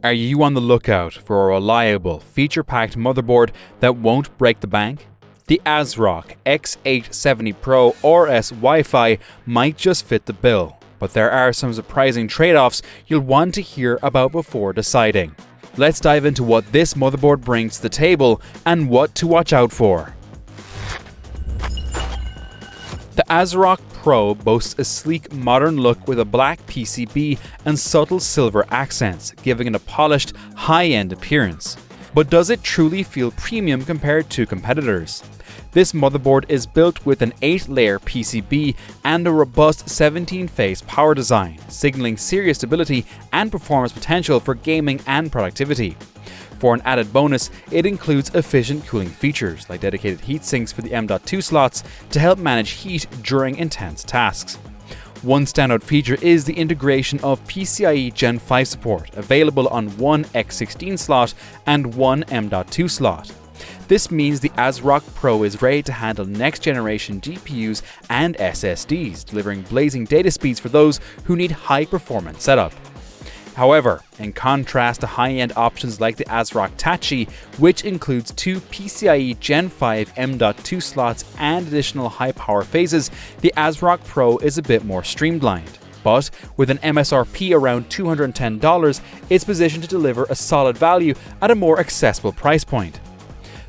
Are you on the lookout for a reliable, feature-packed motherboard that won't break the bank? The ASRock X870 Pro RS Wi-Fi might just fit the bill, but there are some surprising trade-offs you'll want to hear about before deciding. Let's dive into what this motherboard brings to the table and what to watch out for. The ASRock Pro boasts a sleek, modern look with a black PCB and subtle silver accents, giving it a polished, high-end appearance. But does it truly feel premium compared to competitors? This motherboard is built with an 8-layer PCB and a robust 17-phase power design, signaling serious stability and performance potential for gaming and productivity. For an added bonus, it includes efficient cooling features like dedicated heat sinks for the M.2 slots to help manage heat during intense tasks. One standout feature is the integration of PCIe Gen 5 support, available on one X16 slot and one M.2 slot. This means the ASRock Pro is ready to handle next-generation GPUs and SSDs, delivering blazing data speeds for those who need high-performance setup. However, in contrast to high-end options like the ASRock Tachi, which includes two PCIe Gen 5 M.2 slots and additional high-power phases, the ASRock Pro is a bit more streamlined. But with an MSRP around $210, it's positioned to deliver a solid value at a more accessible price point.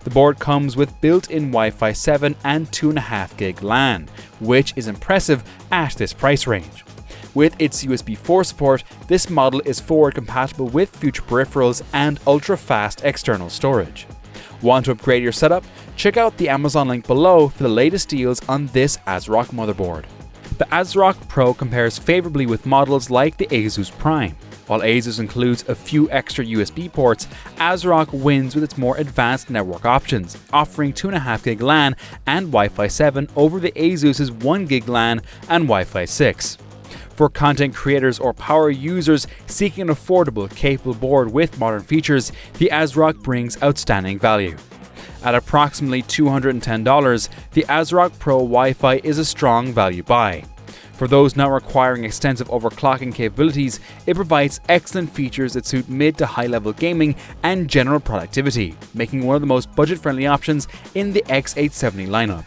The board comes with built-in Wi-Fi 7 and 2.5 gig LAN, which is impressive at this price range. With its USB 4 support, this model is forward compatible with future peripherals and ultra-fast external storage. Want to upgrade your setup? Check out the Amazon link below for the latest deals on this ASRock motherboard. The ASRock Pro compares favorably with models like the Asus Prime. While Asus includes a few extra USB ports, ASRock wins with its more advanced network options, offering 2.5 gig LAN and Wi-Fi 7 over the Asus's 1 gig LAN and Wi-Fi 6. For content creators or power users seeking an affordable, capable board with modern features, the ASRock brings outstanding value. At approximately $210, the ASRock Pro Wi-Fi is a strong value buy. For those not requiring extensive overclocking capabilities, it provides excellent features that suit mid to high-level gaming and general productivity, making one of the most budget-friendly options in the X870 lineup.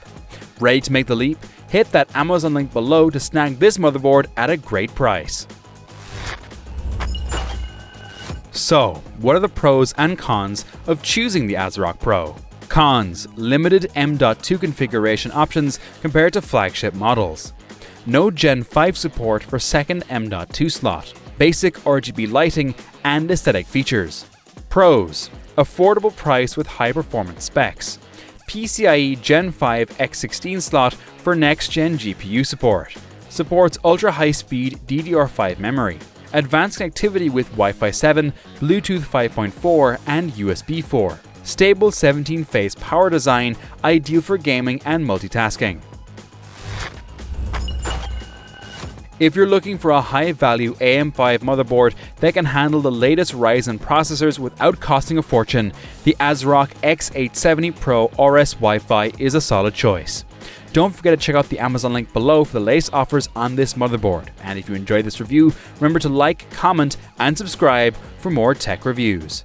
Ready to make the leap? Hit that Amazon link below to snag this motherboard at a great price. So, what are the pros and cons of choosing the ASRock Pro? Cons: limited M.2 configuration options compared to flagship models. No Gen 5 support for second M.2 slot. Basic RGB lighting and aesthetic features. Pros: affordable price with high performance specs. PCIe Gen 5 X16 slot for next-gen GPU support. Supports ultra-high-speed DDR5 memory. Advanced connectivity with Wi-Fi 7, Bluetooth 5.4 and USB 4. Stable 17-phase power design, ideal for gaming and multitasking. If you're looking for a high-value AM5 motherboard that can handle the latest Ryzen processors without costing a fortune, the ASRock X870 Pro RS Wi-Fi is a solid choice. Don't forget to check out the Amazon link below for the latest offers on this motherboard. And if you enjoyed this review, remember to like, comment, and subscribe for more tech reviews.